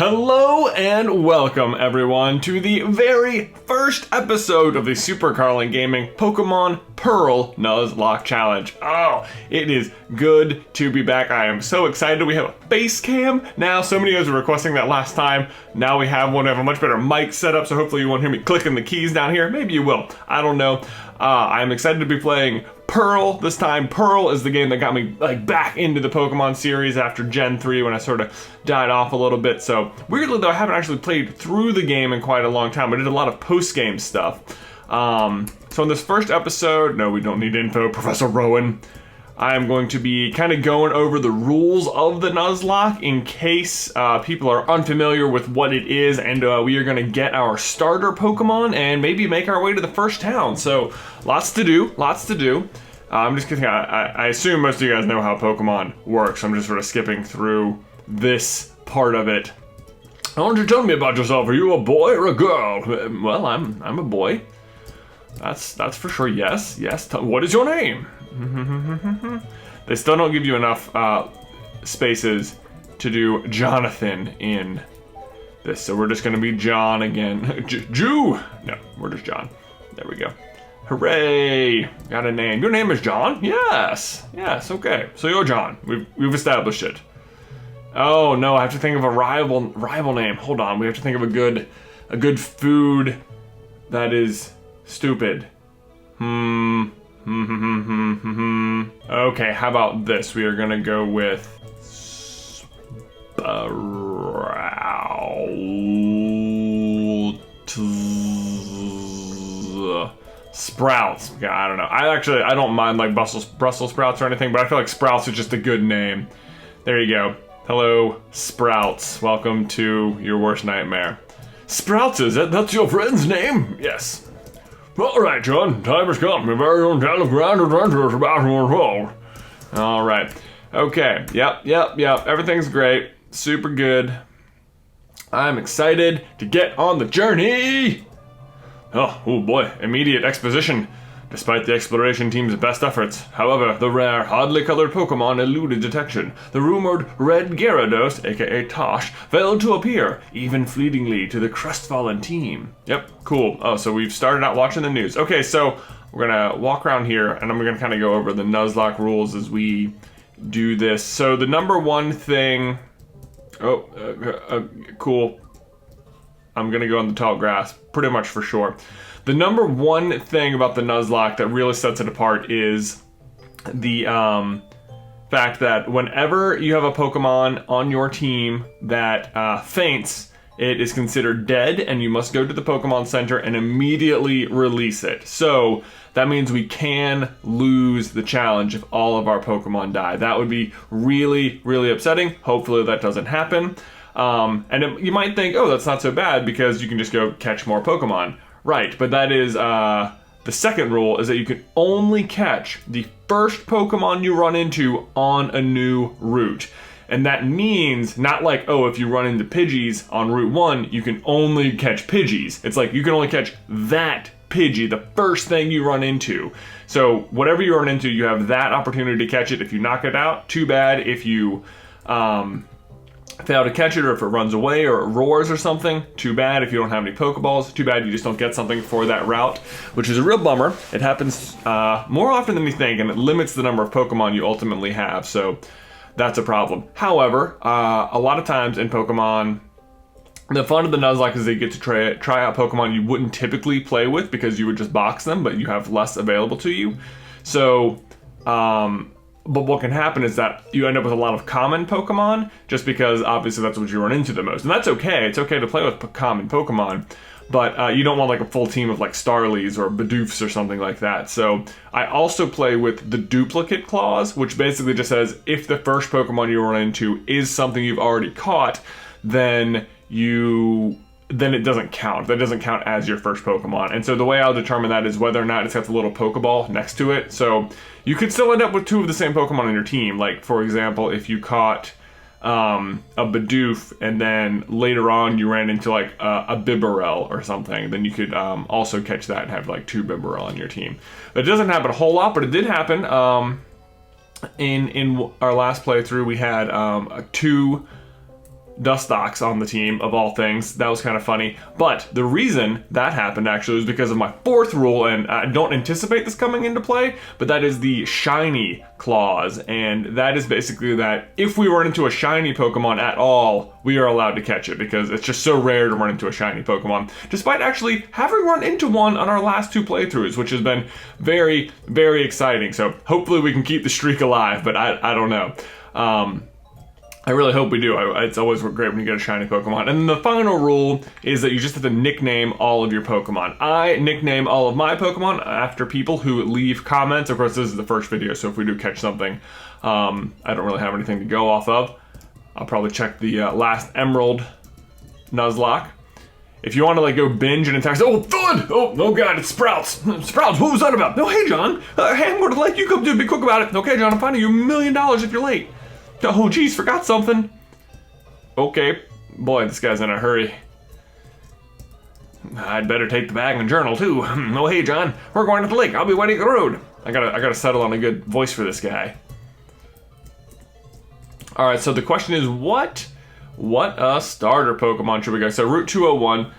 Hello and welcome everyone to the very first episode of the Super Carlin Gaming Pokemon Pearl Nuzlocke Challenge. Oh, it is good to be back. I am so excited. We have a face cam now. So many of you were requesting that last time. Now we have one. We have a much better mic setup, so hopefully you won't hear me clicking the keys down here. Maybe you will. I don't know. I'm excited to be playing Pearl this time. Pearl is the game that got me back into the Pokemon series after Gen 3 when I sort of died off a little bit. So weirdly though, I haven't actually played through the game in quite a long time. I did a lot of post-game stuff. So in this first episode, no, we don't need info, Professor Rowan. I am going to be kind of going over the rules of the Nuzlocke in case people are unfamiliar with what it is, and we are going to get our starter Pokemon and maybe make our way to the first town. So lots to do, lots to do. I'm just kidding. I assume most of you guys know how Pokemon works. I'm just sort of skipping through this part of it. Why don't you tell me about yourself? Are you a boy or a girl? Well, I'm a boy. That's for sure. Yes. What is your name? They still don't give you enough spaces to do Jonathan in this, so we're just gonna be John again. Jew! No, we're just John. There we go. Hooray! Got a name. Your name is John? Yes. Okay. So you're John. We've established it. Oh no, I have to think of a rival name. Hold on. We have to think of a good food that is stupid. Okay, how about this? We are gonna go with Sprouts. Yeah, I don't know. I don't mind like Brussels sprouts or anything, but I feel like Sprouts is just a good name. There you go. Hello, Sprouts. Welcome to your worst nightmare. Sprouts, is it? That's your friend's name? Yes. Alright, John, time has come. Your very own telegram adventure is about to unfold. Alright. Okay. Yep. Everything's great. Super good. I'm excited to get on the journey. Oh boy. Immediate exposition. Despite the exploration team's best efforts, however, the rare, oddly colored Pokemon eluded detection. The rumored Red Gyarados, aka Tosh, failed to appear, even fleetingly, to the crestfallen team. Yep, cool. Oh, so we've started out watching the news. Okay, so we're gonna walk around here, and I'm gonna kind of go over the Nuzlocke rules as we do this. So the number one thing... cool. I'm gonna go on the tall grass, pretty much for sure. The number one thing about the Nuzlocke that really sets it apart is the fact that whenever you have a Pokemon on your team that faints, it is considered dead and you must go to the Pokemon Center and immediately release it. So that means we can lose the challenge if all of our Pokemon die. That would be really, really upsetting. Hopefully that doesn't happen. You might think, oh, that's not so bad because you can just go catch more Pokemon. Right, but that is, the second rule is that you can only catch the first Pokemon you run into on a new route. And that means, not like, oh, if you run into Pidgeys on Route 1, you can only catch Pidgeys. It's like, you can only catch that Pidgey, the first thing you run into. So, whatever you run into, you have that opportunity to catch it. If you knock it out, too bad. If you, fail to catch it, or if it runs away or it roars or something, too bad. If you don't have any Pokeballs, too bad you just don't get something for that route, which is a real bummer. It happens more often than you think, and it limits the number of Pokemon you ultimately have, so that's a problem. However, a lot of times in Pokemon, the fun of the Nuzlocke is that you get to try out Pokemon you wouldn't typically play with because you would just box them, but you have less available to you. So, but what can happen is that you end up with a lot of common Pokemon, just because obviously that's what you run into the most. And that's okay. It's okay to play with common Pokemon, but you don't want like a full team of like Starlies or Bidoofs or something like that. So I also play with the duplicate clause, which basically just says if the first Pokemon you run into is something you've already caught, then it doesn't count. That doesn't count as your first Pokemon. And so the way I'll determine that is whether or not it's got the little Pokeball next to it. So you could still end up with two of the same Pokemon on your team. Like, for example, if you caught a Bidoof and then later on you ran into like a Bibarel or something, then you could also catch that and have like two Bibarel on your team. It doesn't happen a whole lot, but it did happen. In our last playthrough, we had two Dustox on the team, of all things. That was kind of funny. But the reason that happened actually was because of my fourth rule, and I don't anticipate this coming into play, but that is the shiny clause. And that is basically that if we run into a shiny Pokemon at all, we are allowed to catch it, because it's just so rare to run into a shiny Pokemon, despite actually having run into one on our last 2 playthroughs, which has been very, very exciting. So hopefully we can keep the streak alive, but I don't know. I really hope we do. It's always great when you get a shiny Pokemon. And the final rule is that you just have to nickname all of your Pokemon. I nickname all of my Pokemon after people who leave comments. Of course, this is the first video, so if we do catch something, I don't really have anything to go off of. I'll probably check the last Emerald Nuzlocke. If you want to like go binge and attack, oh, thud! Oh God, it's Sprouts. Sprouts, what was that about? No, hey John, hey, I'm going to let you come, dude. Be quick about it. Okay, John, I'm finding you $1 million if you're late. Oh, geez, forgot something. Okay, boy, this guy's in a hurry. I'd better take the bag and journal too. Oh, hey, John, we're going to the lake. I'll be waiting at the road. I gotta settle on a good voice for this guy. All right, so the question is, what starter Pokemon should we go? So Route 201.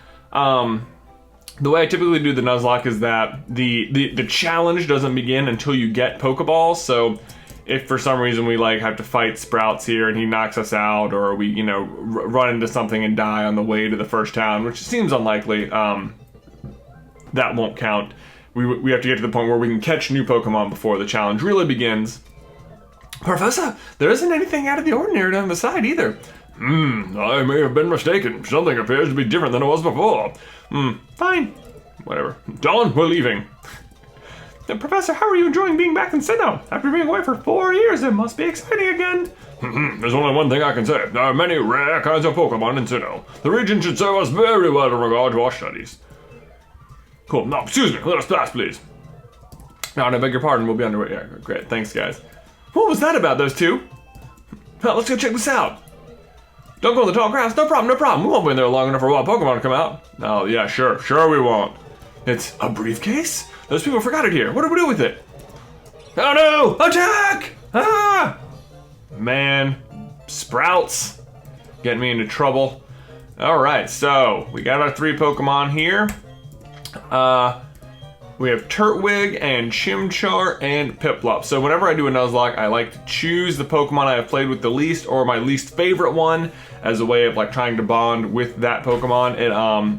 The way I typically do the Nuzlocke is that the challenge doesn't begin until you get Pokeballs. So if for some reason we like have to fight Sprouts here and he knocks us out, or we run into something and die on the way to the first town, which seems unlikely, that won't count. We have to get to the point where we can catch new Pokemon before the challenge really begins. Professor, there isn't anything out of the ordinary down the side either. I may have been mistaken. Something appears to be different than it was before. Fine. Whatever. Dawn, we're leaving. Professor, how are you enjoying being back in Sinnoh? After being away for 4 years, it must be exciting again. There's only one thing I can say. There are many rare kinds of Pokemon in Sinnoh. The region should serve us very well in regard to our studies. Cool. No, excuse me. Let us pass, please. No, I beg your pardon. We'll be underway. Yeah, great. Thanks, guys. What was that about, those two? Well, let's go check this out. Don't go in the tall grass. No problem, no problem. We won't be in there long enough for a wild Pokemon to come out. Oh, yeah, sure we won't. It's a briefcase? Those people forgot it here. What do we do with it? Oh no! Attack! Ah! Man, Sprouts getting me into trouble. All right, so we got our 3 Pokemon here. We have Turtwig and Chimchar and Piplup. So whenever I do a Nuzlocke, I like to choose the Pokemon I have played with the least, or my least favorite one, as a way of like trying to bond with that Pokemon.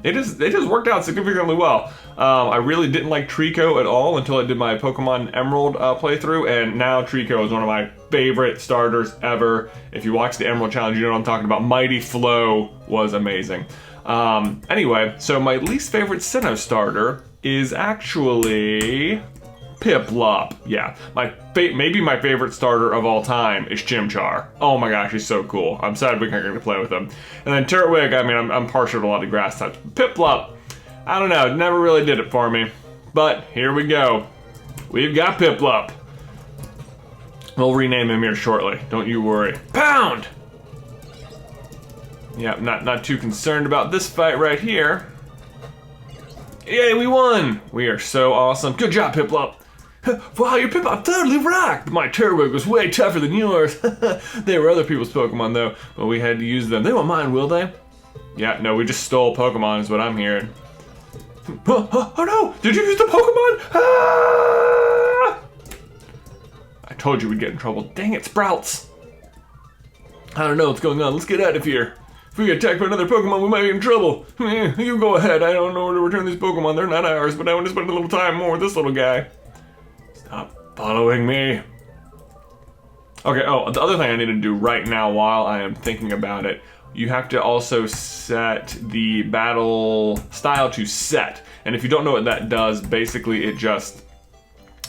It has worked out significantly well. I really didn't like Trico at all until I did my Pokemon Emerald playthrough, and now Trico is one of my favorite starters ever. If you watch the Emerald Challenge, you know what I'm talking about. Mighty Flow was amazing. Anyway, so my least favorite Sinnoh starter is actually Piplup. Yeah, maybe my favorite starter of all time is Chimchar. Oh my gosh, he's so cool. I'm sad we can't get to play with him. And then Turtwig, I mean, I'm partial to a lot of grass types. Piplup, I don't know, never really did it for me. But here we go. We've got Piplup. We'll rename him here shortly, don't you worry. Pound! Yeah, not too concerned about this fight right here. Yay, we won! We are so awesome. Good job, Piplup. Wow, your Piplup totally rocked! My Turtwig was way tougher than yours. They were other people's Pokemon, though, but we had to use them. They won't mind, will they? Yeah, no, we just stole Pokemon is what I'm hearing. Oh no! Did you use the Pokemon? Ah! I told you we'd get in trouble. Dang it, Sprouts! I don't know what's going on. Let's get out of here. If we get attacked by another Pokemon, we might be in trouble. You go ahead. I don't know where to return these Pokemon. They're not ours, but I want to spend a little time more with this little guy. Stop following me. Okay, oh, the other thing I need to do right now while I am thinking about it, you have to also set the battle style to set. And if you don't know what that does, basically it just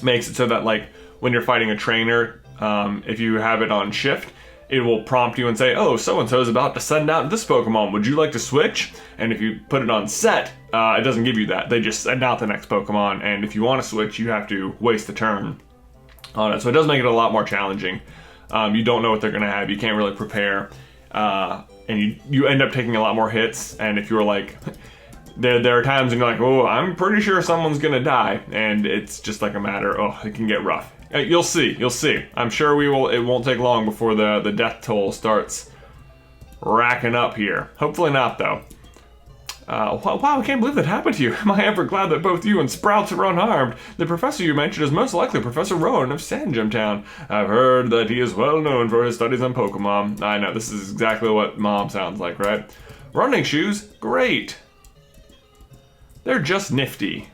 makes it so that like when you're fighting a trainer, if you have it on shift, it will prompt you and say, oh, so-and-so is about to send out this Pokemon. Would you like to switch? And if you put it on set, it doesn't give you that. They just send out the next Pokemon, and if you want to switch, you have to waste a turn on it. So it does make it a lot more challenging. You don't know what they're going to have. You can't really prepare. And you end up taking a lot more hits, and if you're like... There are times when you're like, oh, I'm pretty sure someone's going to die, and it's just like a matter, oh, it can get rough. You'll see. I'm sure it won't take long before the death toll starts racking up here. Hopefully not, though. Wow, I can't believe that happened to you. Am I ever glad that both you and Sprouts are unharmed? The professor you mentioned is most likely Professor Rowan of Sandgem Town. I've heard that he is well known for his studies on Pokemon. I know, this is exactly what Mom sounds like, right? Running shoes? Great. They're just nifty.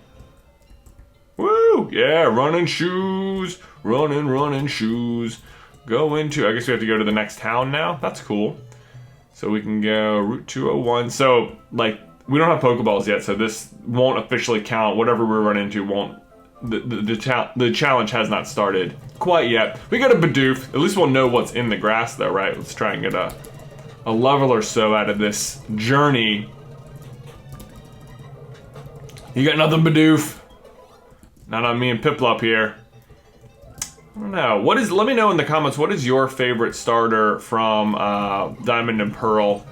Woo! Yeah, running shoes. Running shoes. Go into, I guess we have to go to the next town now. That's cool. So we can go Route 201. So, like, we don't have Pokeballs yet, so this won't officially count. Whatever we run into won't. The challenge has not started quite yet. We got a Bidoof. At least we'll know what's in the grass, though, right? Let's try and get a level or so out of this journey. You got nothing, Bidoof? Not on me and Piplup here. I don't know. Let me know in the comments, what is your favorite starter from Diamond and Pearl?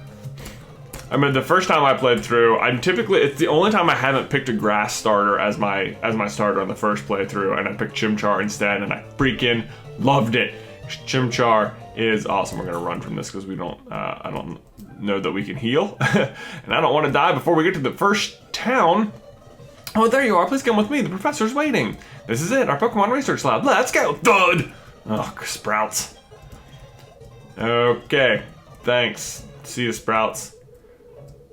I mean, the first time I played through, it's the only time I haven't picked a grass starter as my starter on the first playthrough, and I picked Chimchar instead, and I freaking loved it. Chimchar is awesome. We're gonna run from this because we don't, I don't know that we can heal, and I don't want to die before we get to the first town. Oh, there you are. Please come with me. The professor's waiting. This is it, our Pokemon Research Lab. Let's go, thud! Oh, Sprouts. Okay, thanks. See you, Sprouts.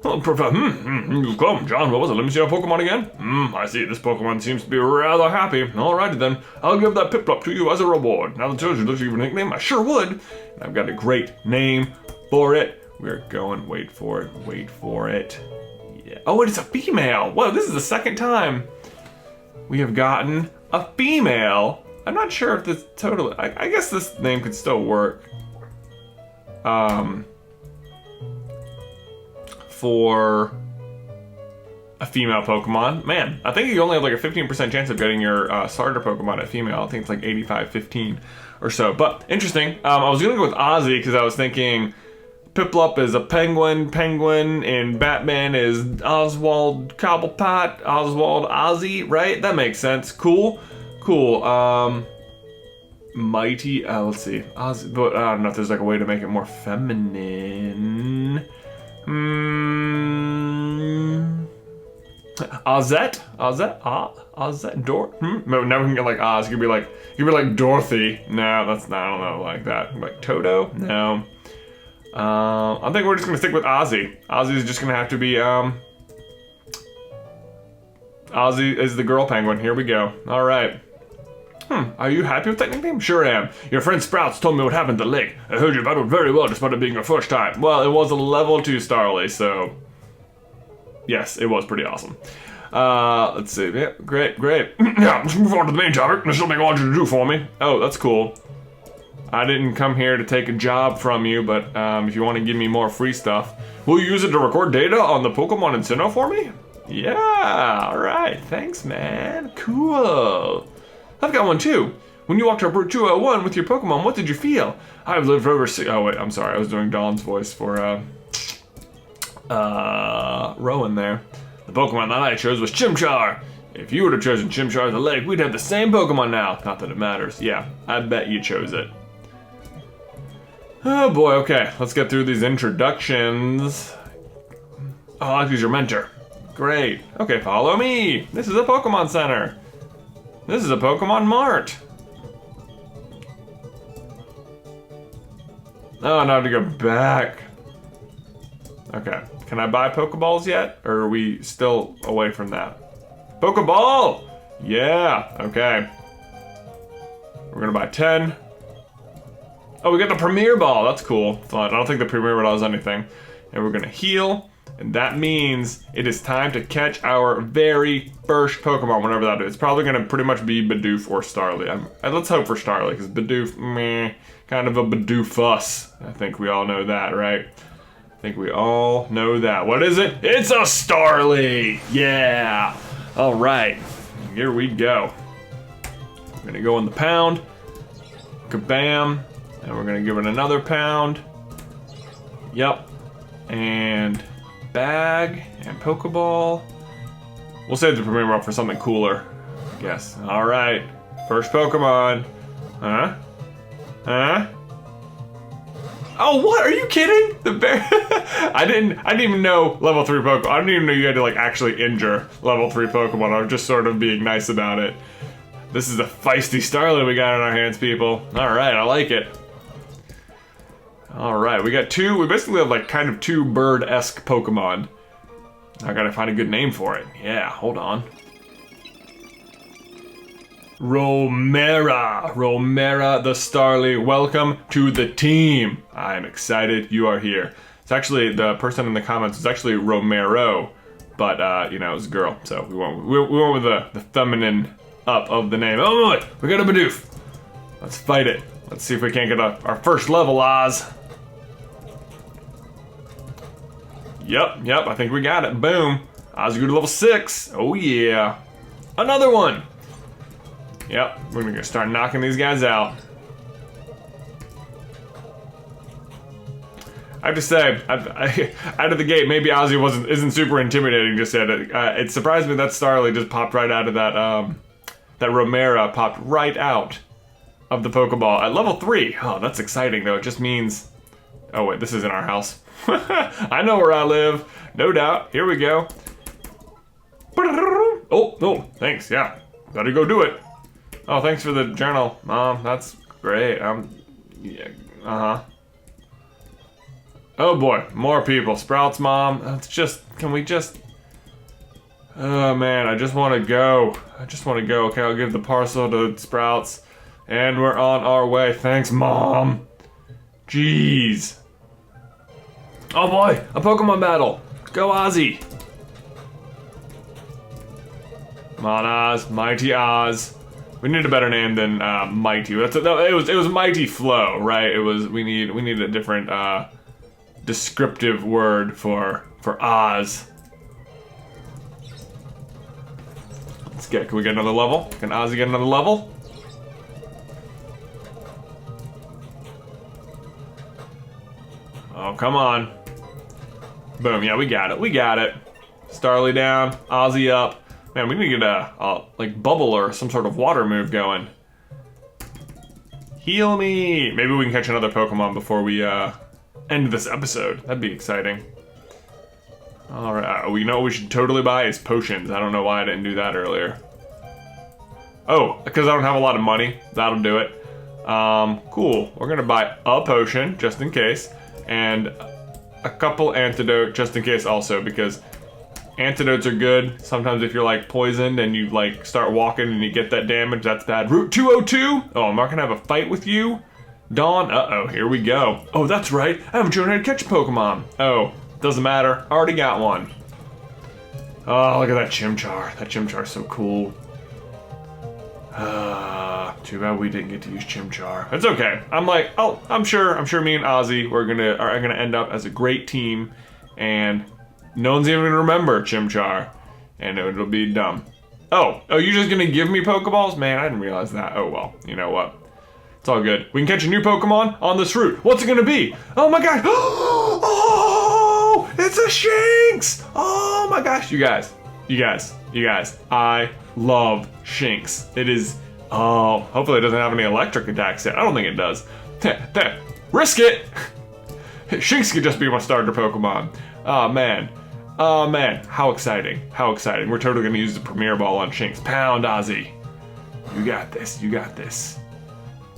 Oh, Professor, you've come, John. What was it? Let me see our Pokemon again. I see. This Pokemon seems to be rather happy. Alrighty then. I'll give that Piplup to you as a reward. Now that tells you looks like a nickname, I sure would. And I've got a great name for it. We're going, wait for it. Yeah. Oh, it's a female. Whoa, this is the second time we have gotten a female. I'm not sure if this totally, I guess this name could still work. For a female Pokemon. Man, I think you only have like a 15% chance of getting your starter Pokemon at female. I think it's like 85-15 or so. But interesting. I was gonna go with Ozzy because I was thinking Piplup is a penguin, and Batman is Oswald Cobblepot, Oswald Ozzy, right? That makes sense. Cool. Mighty, let's see. Ozzy, but I don't know if there's like a way to make it more feminine. Ozette, Now we can get like Oz. You could be like Dorothy. No, that's not. I don't know, like that. Like Toto. No. I think we're just gonna stick with Ozzy. Ozzy's just gonna have to be Ozzy is the girl penguin. Here we go. All right. Are you happy with that nickname? Sure am. Your friend Sprouts told me what happened to the lake. I heard you battled very well despite it being your first time. Well, it was a level 2 Starly, so yes, it was pretty awesome. Let's see. Yeah, great. Yeah, let's move on to the main topic. There's something I want you to do for me. Oh, that's cool. I didn't come here to take a job from you, but if you want to give me more free stuff, will you use it to record data on the Pokemon in Sinnoh for me? Yeah, alright. Thanks, man. Cool. I've got one too. When you walked up Route 201 with your Pokemon, what did you feel? I've lived for over oh wait, I'm sorry. I was doing Dawn's voice for Rowan there. The Pokemon that I chose was Chimchar. If you would have chosen Chimchar the lake, we'd have the same Pokemon now. Not that it matters. Yeah, I bet you chose it. Oh boy, okay. Let's get through these introductions. Oh, I'll use your mentor. Great. Okay, follow me. This is a Pokemon Center. This is a Pokemon Mart. Oh, now I have to go back. Okay, can I buy Pokeballs yet? Or are we still away from that? Pokeball! Yeah, okay. We're gonna buy 10. Oh, we got the Premier Ball, that's cool. Fun. I don't think the Premier Ball does anything. And we're gonna heal. And that means it is time to catch our very first Pokemon, whatever that is. It's probably going to pretty much be Bidoof or Starly. Let's hope for Starly, because Bidoof, meh, kind of a Bidoofus. I think we all know that, right? I think we all know that. What is it? It's a Starly! Yeah! All right, here we go. We're going to go in the pound. Kabam. And we're going to give it another pound. Yep. And bag and Pokeball. We'll save the Premier Ball for something cooler, I guess. All right, first Pokemon. Oh, what? Are you kidding? The bear. I didn't even know level 3 Pokemon. I didn't even know you had to like actually injure level 3 Pokemon. I was just sort of being nice about it. This is a feisty Starly we got in our hands, people. All right, I like it. All right, we got two. We basically have like kind of two bird-esque Pokemon. I gotta find a good name for it. Yeah, hold on. Romera the Starly, welcome to the team. I'm excited you are here. It's actually, the person in the comments is actually Romero, but you know, it's a girl, so we went with the feminine up of the name. Oh boy, we got a Bidoof. Let's fight it. Let's see if we can't get our first level, Oz. Yep, I think we got it. Boom. Oz grew to level 6. Oh yeah. Another one. Yep, we're gonna start knocking these guys out. I have to say, out of the gate, maybe Ozzy isn't super intimidating just yet. It surprised me that Starly just popped right out of that, that Romera popped right out of the Pokeball at level 3. Oh, that's exciting though. It just means, oh wait, this isn't our house. I know where I live, no doubt. Here we go. Oh, thanks, yeah. Gotta go do it. Oh, thanks for the journal, Mom. That's great. Yeah, Oh boy, more people. Sprouts, Mom. Let's just, can we just... Oh man, I just want to go. Okay, I'll give the parcel to Sprouts. And we're on our way. Thanks, Mom. Jeez. Oh boy, a Pokemon battle. Go Ozzy. Come on, Oz. Mighty Oz. We need a better name than Mighty. It was Mighty Flow, right? We need a different descriptive word for Oz. Can we get another level? Can Ozzy get another level? Oh, come on. Boom, yeah, we got it. Starly down, Ozzy up. Man, we need to get a like bubble or some sort of water move going. Heal me! Maybe we can catch another Pokemon before we end this episode. That'd be exciting. Alright, you know what we should totally buy is potions. I don't know why I didn't do that earlier. Oh, because I don't have a lot of money. That'll do it. Cool. We're gonna buy a potion, just in case. And a couple antidote, just in case also, because antidotes are good. Sometimes if you're like poisoned and you like start walking and you get that damage, that's bad. Route 202? Oh, I'm not gonna have a fight with you? Dawn? Uh-oh, here we go. Oh, that's right. I haven't shown how to catch a Pokemon. Oh, doesn't matter. Already got one. Oh, look at that Chimchar. That Chimchar's so cool. Too bad we didn't get to use Chimchar. It's okay. I'm sure me and Ozzy are gonna end up as a great team, and no one's even gonna remember Chimchar, and it'll be dumb. Oh, you're just gonna give me Pokeballs? Man, I didn't realize that. Oh well, you know what? It's all good. We can catch a new Pokemon on this route. What's it gonna be? Oh my god! Oh, it's a Shinx! Oh my gosh, you guys. I love Shinx. It is. Oh, hopefully it doesn't have any electric attacks yet. I don't think it does. Risk it! Shinx could just be my starter Pokemon. Oh man, how exciting. We're totally gonna use the Premier Ball on Shinx. Pound, Ozzy. You got this.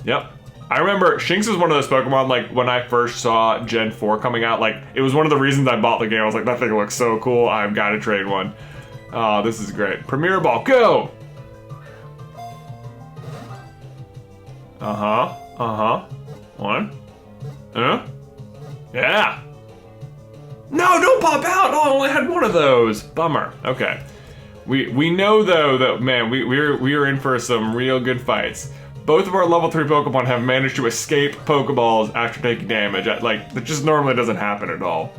Yep. I remember Shinx was one of those Pokemon, like, when I first saw Gen 4 coming out, like, it was one of the reasons I bought the game. I was like, that thing looks so cool, I've got to trade one. Oh, this is great. Premier Ball, go! One. Yeah! No, don't pop out! Oh, I only had one of those. Bummer. Okay. We know, though, that, man, we are in for some real good fights. Both of our level 3 Pokemon have managed to escape Pokeballs after taking damage. Like, that just normally doesn't happen at all.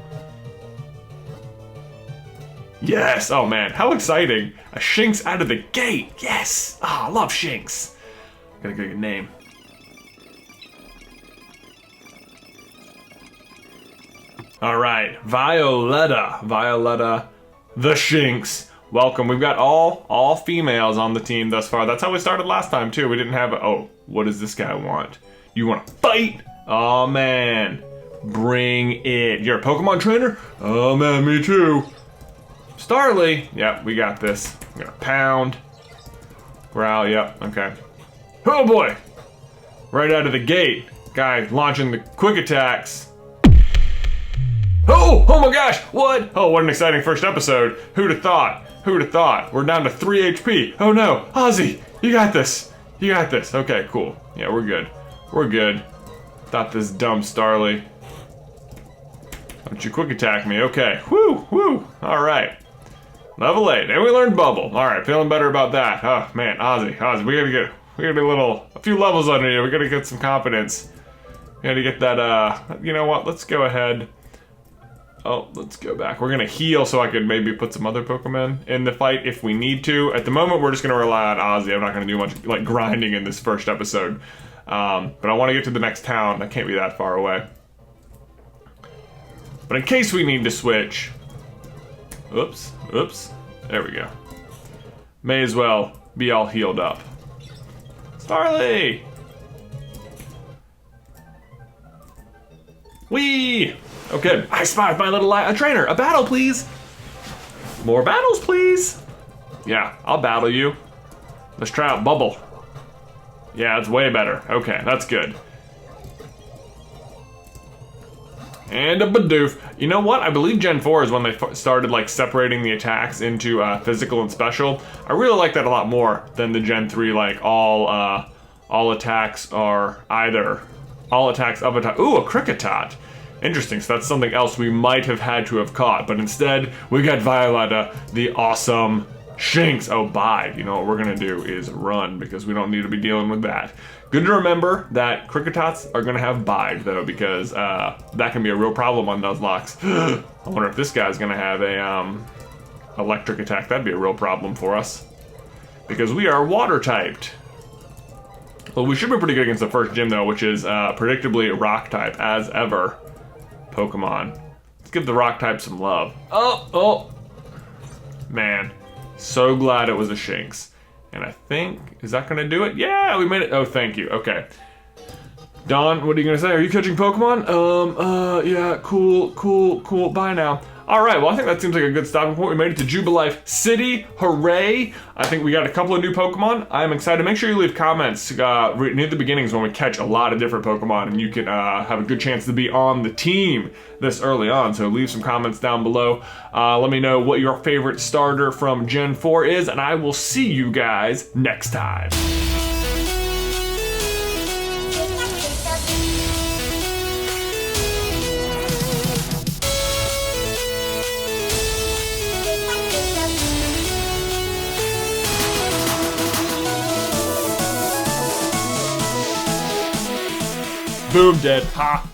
Yes! Oh man, how exciting! A Shinx out of the gate! Yes! Ah, I love Shinx! Got a good name. Alright, Violetta, the Shinx. Welcome. We've got all females on the team thus far. That's how we started last time too. We didn't have oh, what does this guy want? You want to fight? Oh man. Bring it. You're a Pokemon trainer? Oh man, me too. Starly. Yep, we got this. I'm gonna pound. Growl, yep, okay. Oh boy! Right out of the gate. Guy launching the quick attacks. Oh! Oh my gosh! What? Oh, what an exciting first episode. Who'd have thought? Who'd have thought? We're down to 3 HP. Oh no! Ozzy! You got this! You got this. Okay, cool. Yeah, we're good. We're good. Thought this dumb Starly. Don't you quick attack me. Okay. Woo! Woo! Alright. Level 8. And we learned Bubble. Alright, feeling better about that. Oh man, Ozzy, we gotta get a few levels under you. We gotta get some confidence. We gotta get that, you know what? Let's go ahead. Oh, let's go back. We're gonna heal so I could maybe put some other Pokemon in the fight if we need to. At the moment, we're just gonna rely on Ozzy. I'm not gonna do much like grinding in this first episode. But I wanna get to the next town. I can't be that far away. But in case we need to switch. Oops, oops. There we go. May as well be all healed up. Starly! Whee! Okay, I spotted my little trainer. A battle, please. More battles, please. Yeah, I'll battle you. Let's try out Bubble. Yeah, it's way better. Okay, that's good. And a Bidoof. You know what? I believe Gen 4 is when they started like separating the attacks into physical and special. I really like that a lot more than the Gen 3 like all attacks are either all attacks of a type. Ooh, a Kricketot. Interesting, so that's something else we might have had to have caught, but instead we got Violetta, the awesome Shinx. Oh, bide. You know what we're gonna do is run because we don't need to be dealing with that. Good to remember that Kricketots are gonna have bide though, because that can be a real problem on Nuzlocks. I wonder if this guy's gonna have a electric attack. That'd be a real problem for us because we are water typed. Well, we should be pretty good against the first gym though, which is predictably rock type as ever. Pokemon. Let's give the rock type some love. Oh, man. So glad it was a Shinx. And I think, is that gonna do it? Yeah, we made it. Oh, thank you. Okay. Don, what are you gonna say? Are you catching Pokemon? Yeah, cool. Bye now. All right, well, I think that seems like a good stopping point. We made it to Jubilife City. Hooray! I think we got a couple of new Pokemon. I'm excited. Make sure you leave comments near the beginnings when we catch a lot of different Pokemon, and you can have a good chance to be on the team this early on. So leave some comments down below. Let me know what your favorite starter from Gen 4 is, and I will see you guys next time. Boom, dead. Ha!